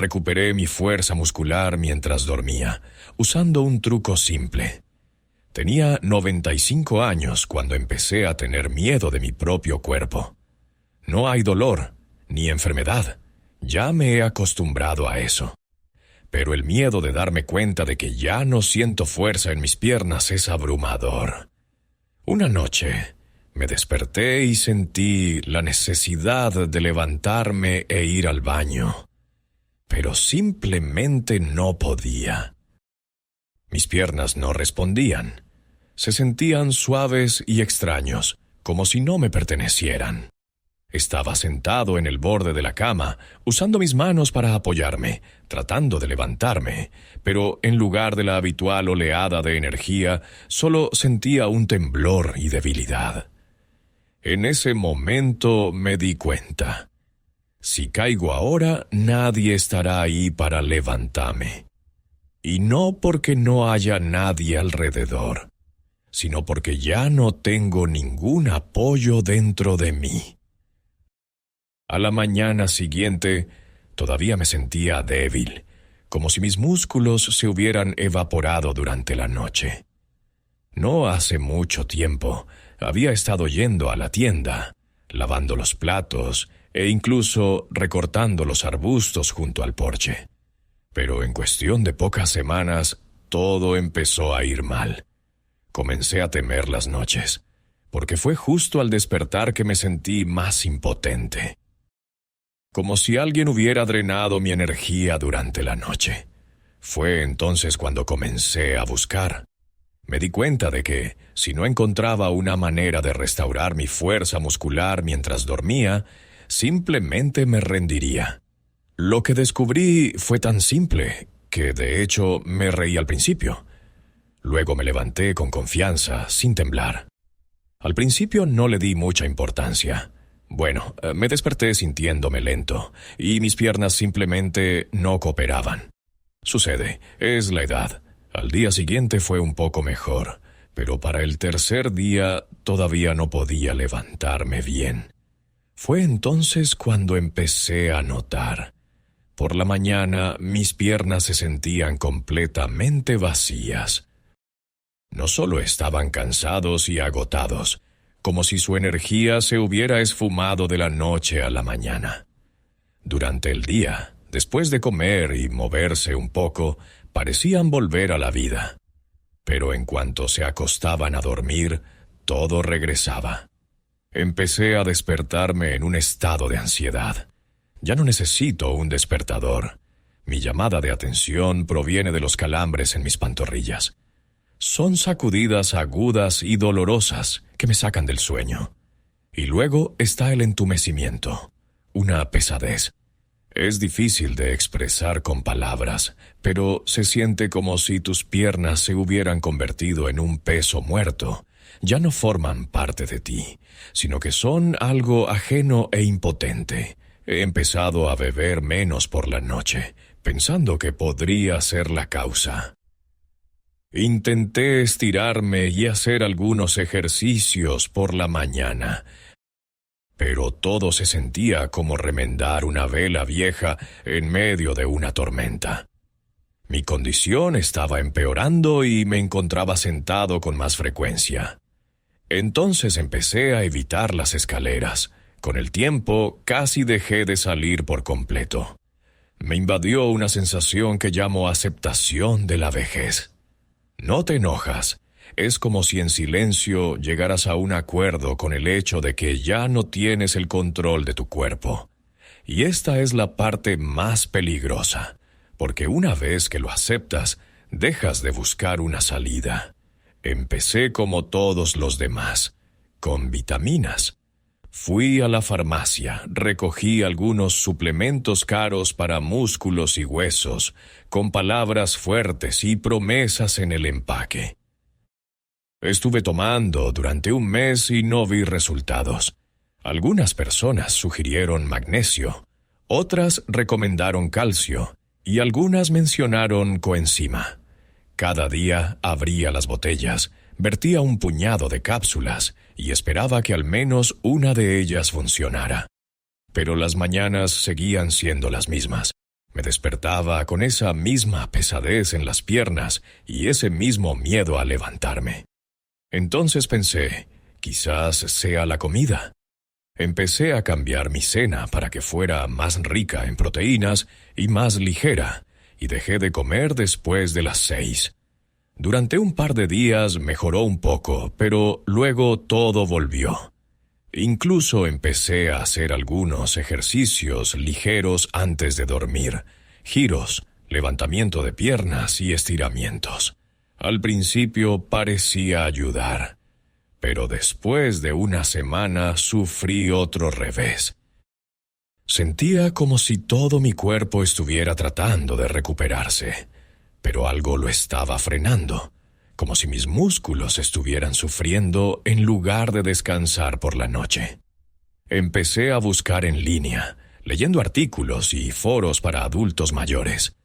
recuperé mi fuerza muscular mientras dormía, usando un truco simple. Tenía 95 años cuando empecé a tener miedo de mi propio cuerpo. No hay dolor, ni enfermedad. Ya me he acostumbrado a eso. Pero el miedo de darme cuenta de que ya no siento fuerza en mis piernas es abrumador. Una noche me desperté y sentí la necesidad de levantarme e ir al baño. Pero simplemente no podía. Mis piernas no respondían. Se sentían suaves y extraños, como si no me pertenecieran. Estaba sentado en el borde de la cama, usando mis manos para apoyarme, tratando de levantarme, pero en lugar de la habitual oleada de energía, solo sentía un temblor y debilidad. En ese momento me di cuenta. Si caigo ahora, nadie estará ahí para levantarme. Y no porque no haya nadie alrededor, sino porque ya no tengo ningún apoyo dentro de mí. A la mañana siguiente, todavía me sentía débil, como si mis músculos se hubieran evaporado durante la noche. No hace mucho tiempo había estado yendo a la tienda, lavando los platos e incluso recortando los arbustos junto al porche. Pero en cuestión de pocas semanas, todo empezó a ir mal. Comencé a temer las noches, porque fue justo al despertar que me sentí más impotente. Como si alguien hubiera drenado mi energía durante la noche. Fue entonces cuando comencé a buscar. Me di cuenta de que, si no encontraba una manera de restaurar mi fuerza muscular mientras dormía, simplemente me rendiría. Lo que descubrí fue tan simple que, de hecho, me reí al principio. Luego me levanté con confianza, sin temblar. Al principio no le di mucha importancia. Bueno, me desperté sintiéndome lento, y mis piernas simplemente no cooperaban. Sucede, es la edad. Al día siguiente fue un poco mejor, pero para el tercer día todavía no podía levantarme bien. Fue entonces cuando empecé a notar. Por la mañana mis piernas se sentían completamente vacías. No solo estaban cansados y agotados, como si su energía se hubiera esfumado de la noche a la mañana. Durante el día, después de comer y moverse un poco, parecían volver a la vida. Pero en cuanto se acostaban a dormir, todo regresaba. Empecé a despertarme en un estado de ansiedad. Ya no necesito un despertador. Mi llamada de atención proviene de los calambres en mis pantorrillas. Son sacudidas agudas y dolorosas que me sacan del sueño. Y luego está el entumecimiento, una pesadez. Es difícil de expresar con palabras, pero se siente como si tus piernas se hubieran convertido en un peso muerto. Ya no forman parte de ti, sino que son algo ajeno e impotente. He empezado a beber menos por la noche, pensando que podría ser la causa. Intenté estirarme y hacer algunos ejercicios por la mañana, pero todo se sentía como remendar una vela vieja en medio de una tormenta. Mi condición estaba empeorando y me encontraba sentado con más frecuencia. Entonces empecé a evitar las escaleras. Con el tiempo, casi dejé de salir por completo. Me invadió una sensación que llamo aceptación de la vejez. No te enojas. Es como si en silencio llegaras a un acuerdo con el hecho de que ya no tienes el control de tu cuerpo. Y esta es la parte más peligrosa, porque una vez que lo aceptas, dejas de buscar una salida. Empecé como todos los demás, con vitaminas. Fui a la farmacia, recogí algunos suplementos caros para músculos y huesos, con palabras fuertes y promesas en el empaque. Estuve tomando durante un mes y no vi resultados. Algunas personas sugirieron magnesio, otras recomendaron calcio y algunas mencionaron coenzima. Cada día abría las botellas, vertía un puñado de cápsulas y esperaba que al menos una de ellas funcionara. Pero las mañanas seguían siendo las mismas. Me despertaba con esa misma pesadez en las piernas y ese mismo miedo a levantarme. Entonces pensé, quizás sea la comida. Empecé a cambiar mi cena para que fuera más rica en proteínas y más ligera, y dejé de comer después de las 6. Durante un par de días mejoró un poco, pero luego todo volvió. Incluso empecé a hacer algunos ejercicios ligeros antes de dormir, giros, levantamiento de piernas y estiramientos. Al principio parecía ayudar, pero después de una semana sufrí otro revés. Sentía como si todo mi cuerpo estuviera tratando de recuperarse, pero algo lo estaba frenando, como si mis músculos estuvieran sufriendo en lugar de descansar por la noche. Empecé a buscar en línea, leyendo artículos y foros para adultos mayores.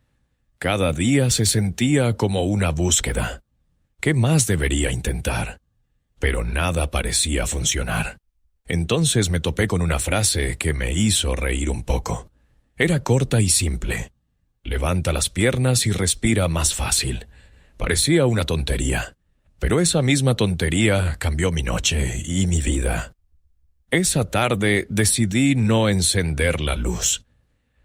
Cada día se sentía como una búsqueda. ¿Qué más debería intentar? Pero nada parecía funcionar. Entonces me topé con una frase que me hizo reír un poco. Era corta y simple. Levanta las piernas y respira más fácil. Parecía una tontería, pero esa misma tontería cambió mi noche y mi vida. Esa tarde decidí no encender la luz.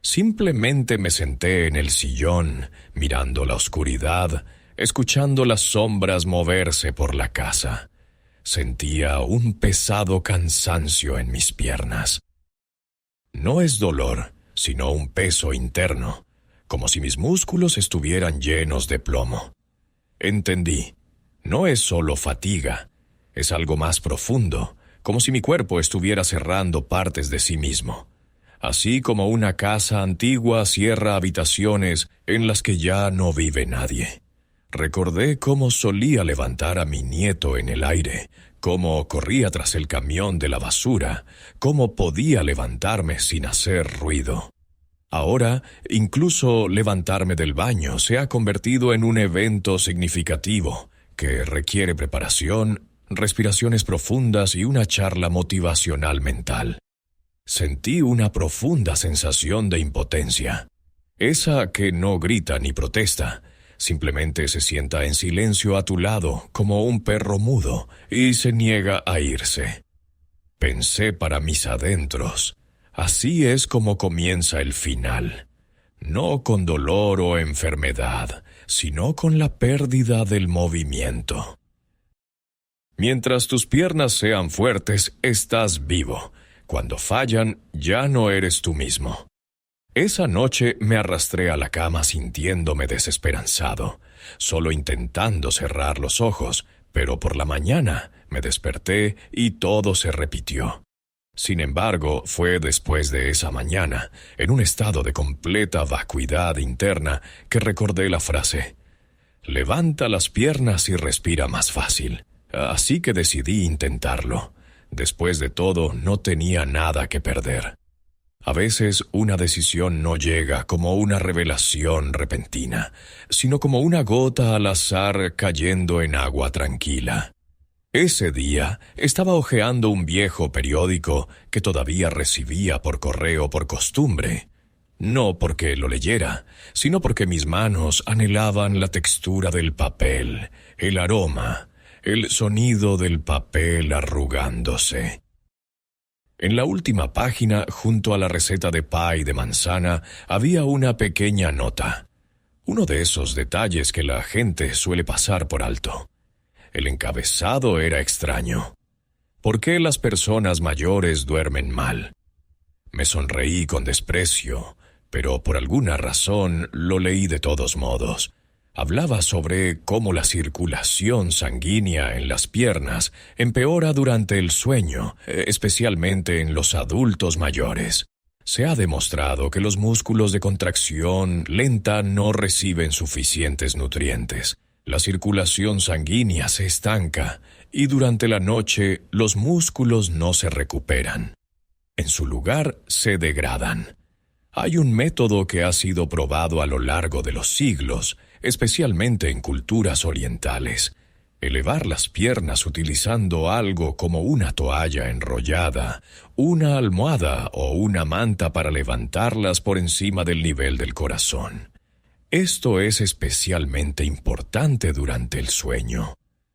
Simplemente me senté en el sillón, mirando la oscuridad, escuchando las sombras moverse por la casa. Sentía un pesado cansancio en mis piernas. No es dolor, sino un peso interno, como si mis músculos estuvieran llenos de plomo. Entendí, no es solo fatiga, es algo más profundo, como si mi cuerpo estuviera cerrando partes de sí mismo. Así como una casa antigua cierra habitaciones en las que ya no vive nadie. Recordé cómo solía levantar a mi nieto en el aire, cómo corría tras el camión de la basura, cómo podía levantarme sin hacer ruido. Ahora, incluso levantarme del baño se ha convertido en un evento significativo que requiere preparación, respiraciones profundas y una charla motivacional mental. Sentí una profunda sensación de impotencia, esa que no grita ni protesta, simplemente se sienta en silencio a tu lado como un perro mudo y se niega a irse. Pensé para mis adentros, así es como comienza el final, no con dolor o enfermedad, sino con la pérdida del movimiento. Mientras tus piernas sean fuertes, estás vivo. Cuando fallan, ya no eres tú mismo. Esa noche me arrastré a la cama sintiéndome desesperanzado, solo intentando cerrar los ojos, pero por la mañana me desperté y todo se repitió. Sin embargo, fue después de esa mañana, en un estado de completa vacuidad interna, que recordé la frase: levanta las piernas y respira más fácil. Así que decidí intentarlo. Después de todo, no tenía nada que perder. A veces una decisión no llega como una revelación repentina, sino como una gota al azar cayendo en agua tranquila. Ese día estaba hojeando un viejo periódico que todavía recibía por correo por costumbre. No porque lo leyera, sino porque mis manos anhelaban la textura del papel, el aroma, el sonido del papel arrugándose. En la última página, junto a la receta de pie de manzana, había una pequeña nota. Uno de esos detalles que la gente suele pasar por alto. El encabezado era extraño. ¿Por qué las personas mayores duermen mal? Me sonreí con desprecio, pero por alguna razón lo leí de todos modos. Hablaba sobre cómo la circulación sanguínea en las piernas empeora durante el sueño, especialmente en los adultos mayores. Se ha demostrado que los músculos de contracción lenta no reciben suficientes nutrientes. La circulación sanguínea se estanca y durante la noche los músculos no se recuperan. En su lugar se degradan. Hay un método que ha sido probado a lo largo de los siglos, especialmente en culturas orientales. Elevar las piernas utilizando algo como una toalla enrollada, una almohada o una manta para levantarlas por encima del nivel del corazón. Esto es especialmente importante durante el sueño,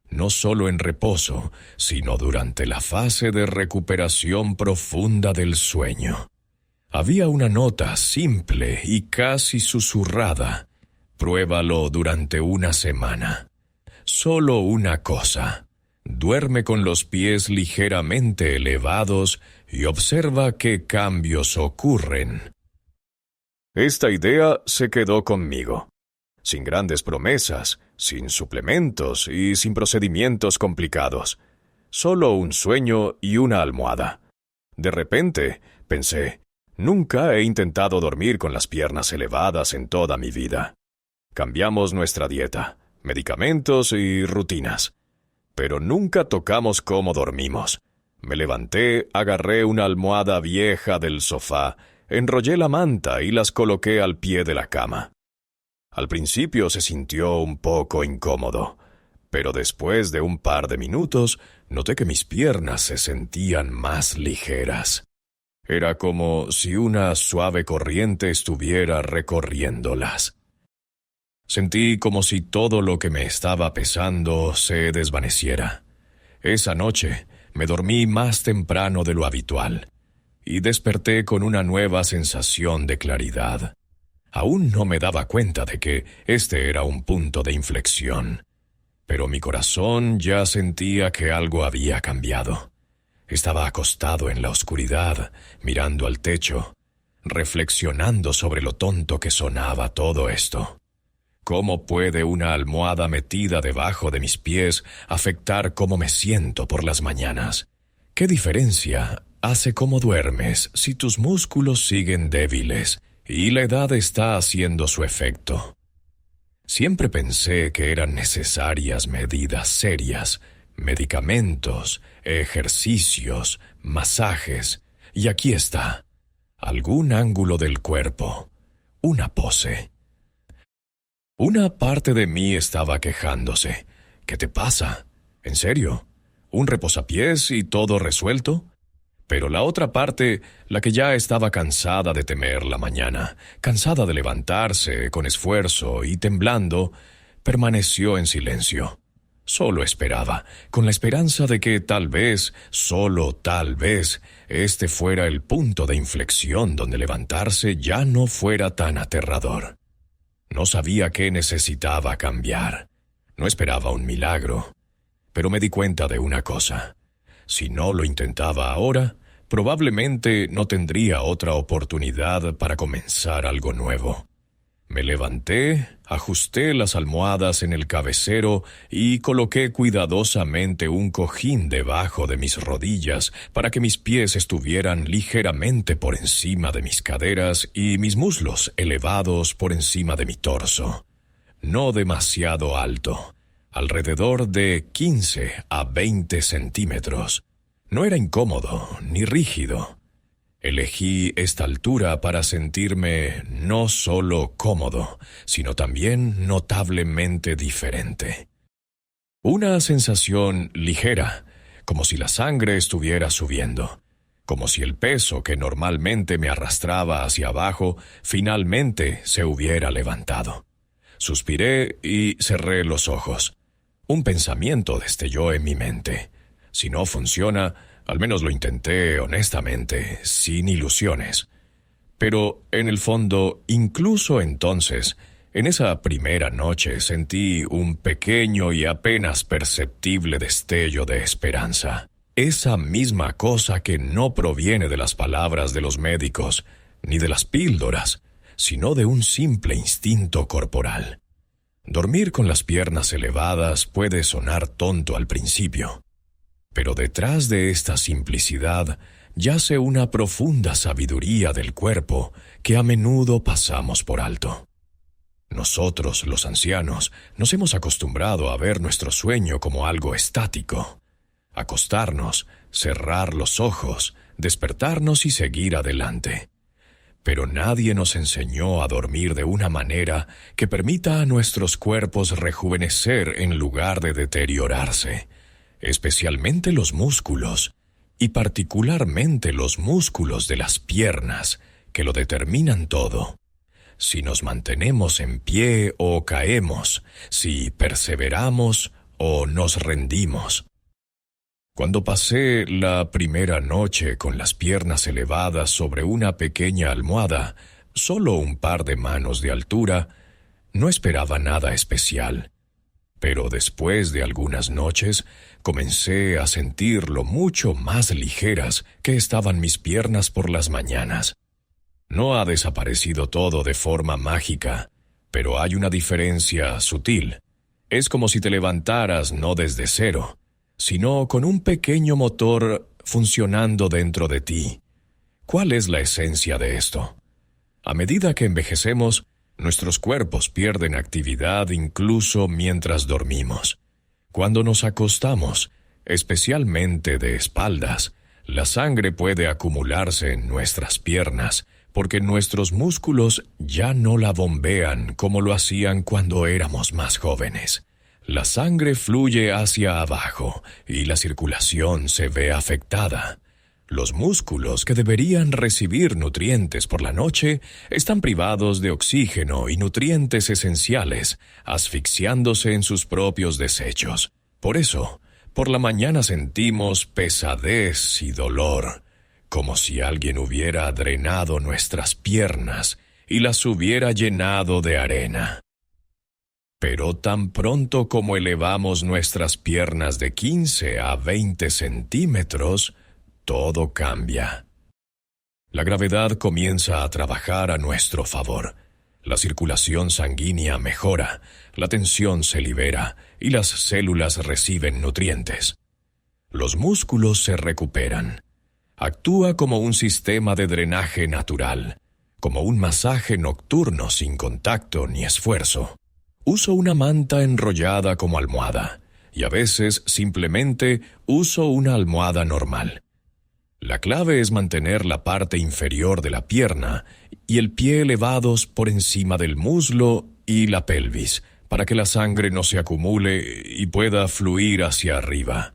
no solo en reposo, sino durante la fase de recuperación profunda del sueño. Había una nota simple y casi susurrada. Pruébalo durante una semana. Solo una cosa. Duerme con los pies ligeramente elevados y observa qué cambios ocurren. Esta idea se quedó conmigo. Sin grandes promesas, sin suplementos y sin procedimientos complicados. Solo un sueño y una almohada. De repente, pensé, nunca he intentado dormir con las piernas elevadas en toda mi vida. Cambiamos nuestra dieta, medicamentos y rutinas. Pero nunca tocamos cómo dormimos. Me levanté, agarré una almohada vieja del sofá, enrollé la manta y las coloqué al pie de la cama. Al principio se sintió un poco incómodo, pero después de un par de minutos noté que mis piernas se sentían más ligeras. Era como si una suave corriente estuviera recorriéndolas. Sentí como si todo lo que me estaba pesando se desvaneciera. Esa noche me dormí más temprano de lo habitual y desperté con una nueva sensación de claridad. Aún no me daba cuenta de que este era un punto de inflexión, pero mi corazón ya sentía que algo había cambiado. Estaba acostado en la oscuridad, mirando al techo, reflexionando sobre lo tonto que sonaba todo esto. ¿Cómo puede una almohada metida debajo de mis pies afectar cómo me siento por las mañanas? ¿Qué diferencia hace cómo duermes si tus músculos siguen débiles y la edad está haciendo su efecto? Siempre pensé que eran necesarias medidas serias, medicamentos, ejercicios, masajes, y aquí está, algún ángulo del cuerpo, una pose. Una parte de mí estaba quejándose. ¿Qué te pasa? ¿En serio? ¿Un reposapiés y todo resuelto? Pero la otra parte, la que ya estaba cansada de temer la mañana, cansada de levantarse con esfuerzo y temblando, permaneció en silencio. Solo esperaba, con la esperanza de que tal vez, solo tal vez, este fuera el punto de inflexión donde levantarse ya no fuera tan aterrador. No sabía qué necesitaba cambiar. No esperaba un milagro. Pero me di cuenta de una cosa. Si no lo intentaba ahora, probablemente no tendría otra oportunidad para comenzar algo nuevo. Me levanté, ajusté las almohadas en el cabecero y coloqué cuidadosamente un cojín debajo de mis rodillas para que mis pies estuvieran ligeramente por encima de mis caderas y mis muslos elevados por encima de mi torso. No demasiado alto, alrededor de 15 a 20 centímetros. No era incómodo ni rígido. Elegí esta altura para sentirme no solo cómodo, sino también notablemente diferente. Una sensación ligera, como si la sangre estuviera subiendo, como si el peso que normalmente me arrastraba hacia abajo finalmente se hubiera levantado. Suspiré y cerré los ojos. Un pensamiento destelló en mi mente. Si no funciona, al menos lo intenté honestamente, sin ilusiones. Pero, en el fondo, incluso entonces, en esa primera noche sentí un pequeño y apenas perceptible destello de esperanza. Esa misma cosa que no proviene de las palabras de los médicos, ni de las píldoras, sino de un simple instinto corporal. Dormir con las piernas elevadas puede sonar tonto al principio. Pero detrás de esta simplicidad yace una profunda sabiduría del cuerpo que a menudo pasamos por alto. Nosotros, los ancianos, nos hemos acostumbrado a ver nuestro sueño como algo estático. Acostarnos, cerrar los ojos, despertarnos y seguir adelante. Pero nadie nos enseñó a dormir de una manera que permita a nuestros cuerpos rejuvenecer en lugar de deteriorarse, especialmente los músculos, y particularmente los músculos de las piernas, que lo determinan todo. Si nos mantenemos en pie o caemos, si perseveramos o nos rendimos. Cuando pasé la primera noche con las piernas elevadas sobre una pequeña almohada, solo un par de manos de altura, no esperaba nada especial. Pero después de algunas noches, comencé a sentir lo mucho más ligeras que estaban mis piernas por las mañanas. No ha desaparecido todo de forma mágica, pero hay una diferencia sutil. Es como si te levantaras no desde cero, sino con un pequeño motor funcionando dentro de ti. ¿Cuál es la esencia de esto? A medida que envejecemos, nuestros cuerpos pierden actividad incluso mientras dormimos. Cuando nos acostamos, especialmente de espaldas, la sangre puede acumularse en nuestras piernas, porque nuestros músculos ya no la bombean como lo hacían cuando éramos más jóvenes. La sangre fluye hacia abajo y la circulación se ve afectada. Los músculos que deberían recibir nutrientes por la noche están privados de oxígeno y nutrientes esenciales, asfixiándose en sus propios desechos. Por eso, por la mañana sentimos pesadez y dolor, como si alguien hubiera drenado nuestras piernas y las hubiera llenado de arena. Pero tan pronto como elevamos nuestras piernas de 15 a 20 centímetros, todo cambia. La gravedad comienza a trabajar a nuestro favor. La circulación sanguínea mejora, la tensión se libera y las células reciben nutrientes. Los músculos se recuperan. Actúa como un sistema de drenaje natural, como un masaje nocturno sin contacto ni esfuerzo. Uso una manta enrollada como almohada, y a veces simplemente uso una almohada normal. La clave es mantener la parte inferior de la pierna y el pie elevados por encima del muslo y la pelvis, para que la sangre no se acumule y pueda fluir hacia arriba.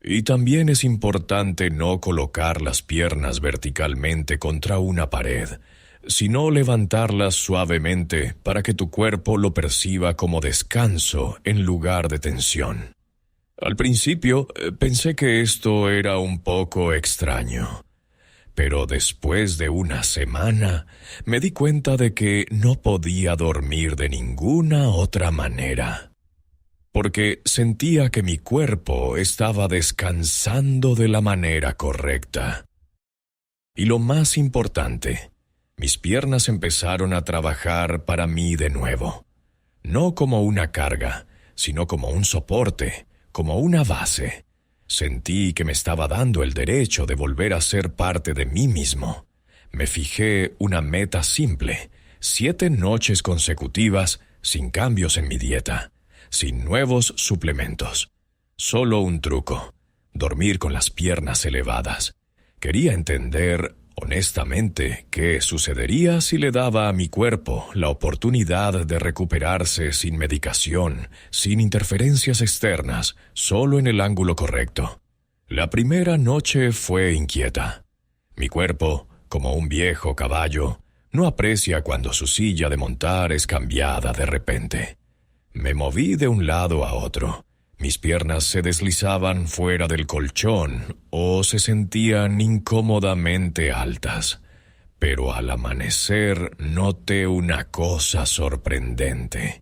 Y también es importante no colocar las piernas verticalmente contra una pared, sino levantarlas suavemente para que tu cuerpo lo perciba como descanso en lugar de tensión. Al principio pensé que esto era un poco extraño, pero después de una semana me di cuenta de que no podía dormir de ninguna otra manera, porque sentía que mi cuerpo estaba descansando de la manera correcta. Y lo más importante, mis piernas empezaron a trabajar para mí de nuevo, no como una carga, sino como un soporte, como una base. Sentí que me estaba dando el derecho de volver a ser parte de mí mismo. Me fijé una meta simple: 7 noches consecutivas sin cambios en mi dieta, sin nuevos suplementos. Solo un truco: dormir con las piernas elevadas. Quería entender honestamente qué sucedería si le daba a mi cuerpo la oportunidad de recuperarse sin medicación, sin interferencias externas, solo en el ángulo correcto. La primera noche fue inquieta. Mi cuerpo, como un viejo caballo, no aprecia cuando su silla de montar es cambiada de repente. Me moví de un lado a otro. Mis piernas se deslizaban fuera del colchón o se sentían incómodamente altas. Pero al amanecer noté una cosa sorprendente.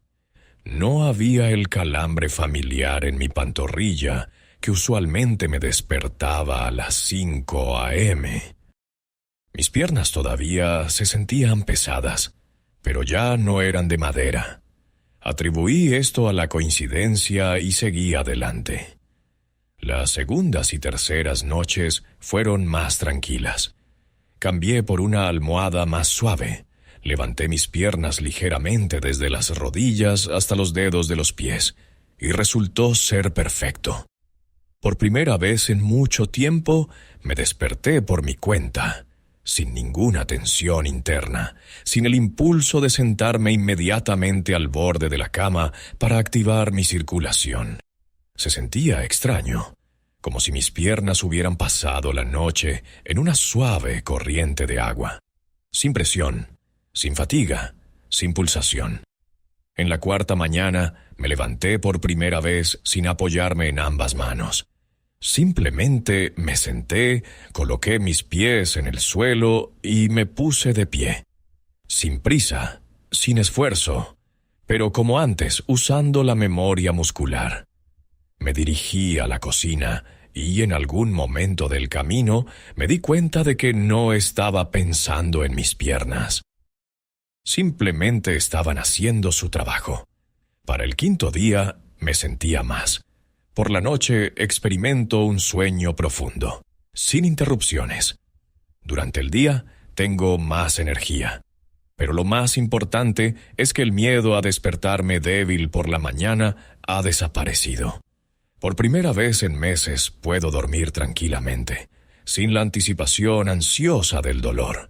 No había el calambre familiar en mi pantorrilla que usualmente me despertaba a las 5 a.m. Mis piernas todavía se sentían pesadas, pero ya no eran de madera. Atribuí esto a la coincidencia y seguí adelante. Las segundas y terceras noches fueron más tranquilas. Cambié por una almohada más suave. Levanté mis piernas ligeramente desde las rodillas hasta los dedos de los pies, y resultó ser perfecto. Por primera vez en mucho tiempo me desperté por mi cuenta. sin ninguna tensión interna, sin el impulso de sentarme inmediatamente al borde de la cama para activar mi circulación. Se sentía extraño, como si mis piernas hubieran pasado la noche en una suave corriente de agua, sin presión, sin fatiga, sin pulsación. En la cuarta mañana me levanté por primera vez sin apoyarme en ambas manos. Simplemente me senté, coloqué mis pies en el suelo y me puse de pie. Sin prisa, sin esfuerzo, pero como antes, usando la memoria muscular. Me dirigí a la cocina y en algún momento del camino me di cuenta de que no estaba pensando en mis piernas. Simplemente estaban haciendo su trabajo. Para el quinto día me sentía más. Por la noche experimento un sueño profundo, sin interrupciones. Durante el día tengo más energía. Pero lo más importante es que el miedo a despertarme débil por la mañana ha desaparecido. Por primera vez en meses puedo dormir tranquilamente, sin la anticipación ansiosa del dolor.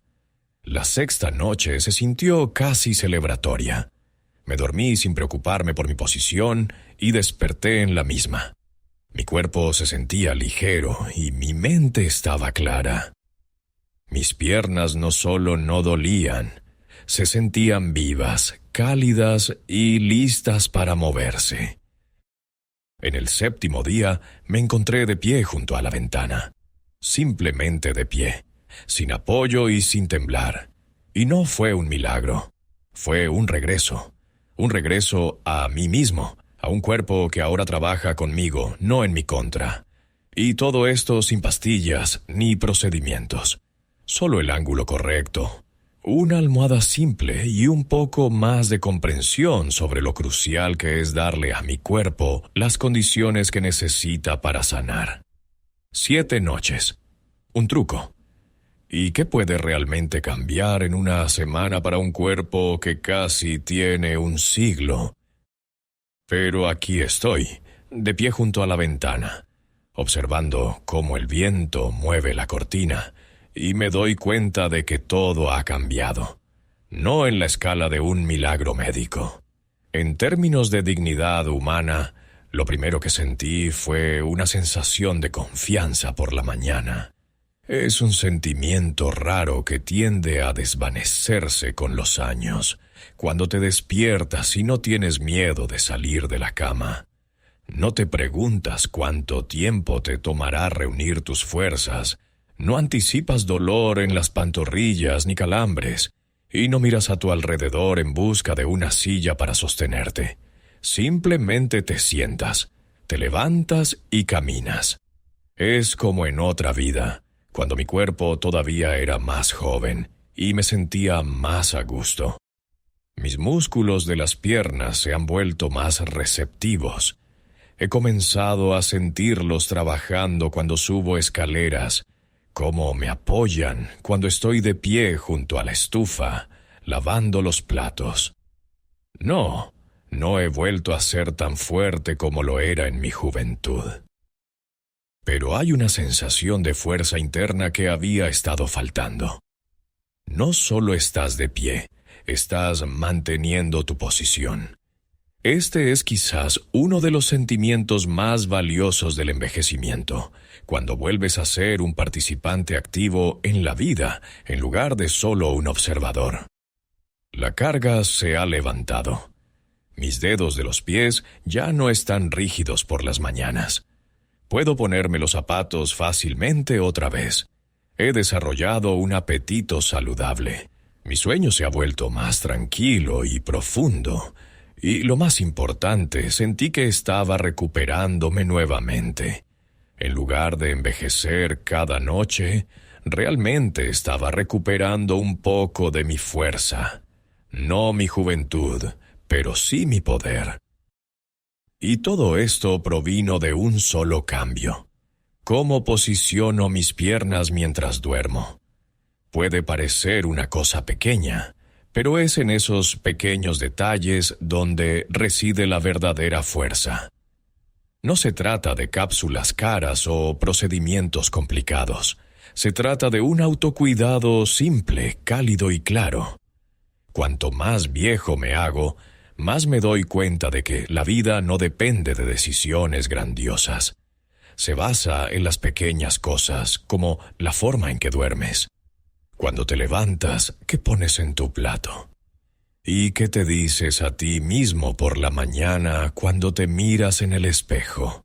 La sexta noche se sintió casi celebratoria. Me dormí sin preocuparme por mi posición y desperté en la misma. Mi cuerpo se sentía ligero y mi mente estaba clara. Mis piernas no solo no dolían, se sentían vivas, cálidas y listas para moverse. En el séptimo día me encontré de pie junto a la ventana, simplemente de pie, sin apoyo y sin temblar. Y no fue un milagro, fue un regreso a mí mismo, a un cuerpo que ahora trabaja conmigo, no en mi contra. Y todo esto sin pastillas ni procedimientos, solo el ángulo correcto, una almohada simple y un poco más de comprensión sobre lo crucial que es darle a mi cuerpo las condiciones que necesita para sanar. 7 noches. Un truco. ¿Y qué puede realmente cambiar en una semana para un cuerpo que casi tiene un siglo? Pero aquí estoy, de pie junto a la ventana, observando cómo el viento mueve la cortina, y me doy cuenta de que todo ha cambiado. No en la escala de un milagro médico. En términos de dignidad humana, lo primero que sentí fue una sensación de confianza por la mañana. Es un sentimiento raro que tiende a desvanecerse con los años, cuando te despiertas y no tienes miedo de salir de la cama. No te preguntas cuánto tiempo te tomará reunir tus fuerzas, no anticipas dolor en las pantorrillas ni calambres, y no miras a tu alrededor en busca de una silla para sostenerte. Simplemente te sientas, te levantas y caminas. Es como en otra vida, cuando mi cuerpo todavía era más joven y me sentía más a gusto. Mis músculos de las piernas se han vuelto más receptivos. He comenzado a sentirlos trabajando cuando subo escaleras, cómo me apoyan cuando estoy de pie junto a la estufa, lavando los platos. No he vuelto a ser tan fuerte como lo era en mi juventud. Pero hay una sensación de fuerza interna que había estado faltando. No solo estás de pie, estás manteniendo tu posición. Este es quizás uno de los sentimientos más valiosos del envejecimiento, cuando vuelves a ser un participante activo en la vida en lugar de solo un observador. La carga se ha levantado. Mis dedos de los pies ya no están rígidos por las mañanas. Puedo ponerme los zapatos fácilmente otra vez. He desarrollado un apetito saludable. Mi sueño se ha vuelto más tranquilo y profundo. Y lo más importante, sentí que estaba recuperándome nuevamente. En lugar de envejecer cada noche, realmente estaba recuperando un poco de mi fuerza. No mi juventud, pero sí mi poder. Y todo esto provino de un solo cambio. ¿Cómo posiciono mis piernas mientras duermo? Puede parecer una cosa pequeña, pero es en esos pequeños detalles donde reside la verdadera fuerza. No se trata de cápsulas caras o procedimientos complicados. Se trata de un autocuidado simple, cálido y claro. Cuanto más viejo me hago, más me doy cuenta de que la vida no depende de decisiones grandiosas. Se basa en las pequeñas cosas, como la forma en que duermes. Cuando te levantas, ¿qué pones en tu plato? ¿Y qué te dices a ti mismo por la mañana cuando te miras en el espejo?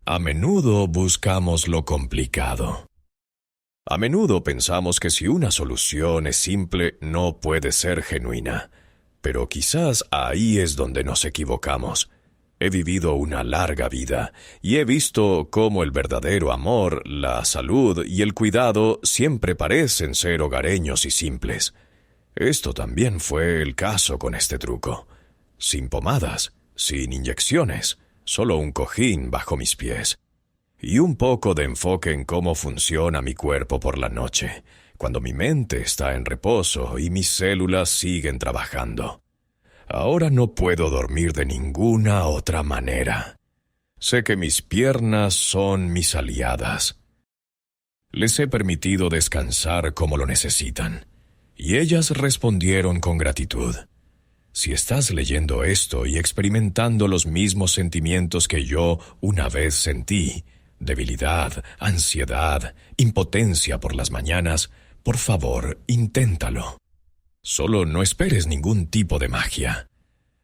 A menudo buscamos lo complicado. A menudo pensamos que si una solución es simple, no puede ser genuina. Pero quizás ahí es donde nos equivocamos. He vivido una larga vida y he visto cómo el verdadero amor, la salud y el cuidado siempre parecen ser hogareños y simples. Esto también fue el caso con este truco. Sin pomadas, sin inyecciones, solo un cojín bajo mis pies. Y un poco de enfoque en cómo funciona mi cuerpo por la noche, cuando mi mente está en reposo y mis células siguen trabajando. Ahora no puedo dormir de ninguna otra manera. Sé que mis piernas son mis aliadas. Les he permitido descansar como lo necesitan, y ellas respondieron con gratitud. Si estás leyendo esto y experimentando los mismos sentimientos que yo una vez sentí, debilidad, ansiedad, impotencia por las mañanas, por favor, inténtalo. Solo no esperes ningún tipo de magia.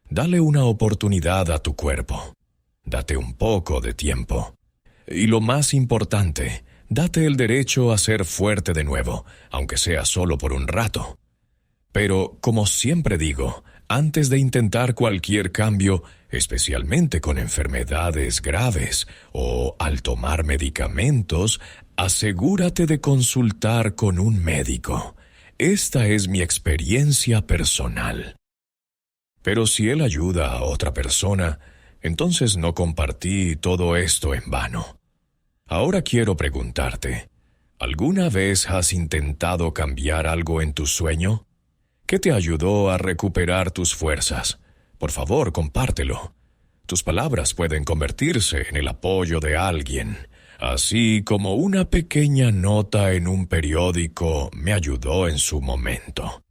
Dale una oportunidad a tu cuerpo. Date un poco de tiempo. Y lo más importante, date el derecho a ser fuerte de nuevo, aunque sea solo por un rato. Pero, como siempre digo, antes de intentar cualquier cambio, especialmente con enfermedades graves o al tomar medicamentos, asegúrate de consultar con un médico. Esta es mi experiencia personal. Pero si él ayuda a otra persona, entonces no compartí todo esto en vano. Ahora quiero preguntarte, ¿alguna vez has intentado cambiar algo en tu sueño? ¿Qué te ayudó a recuperar tus fuerzas? Por favor, compártelo. Tus palabras pueden convertirse en el apoyo de alguien, así como una pequeña nota en un periódico me ayudó en su momento.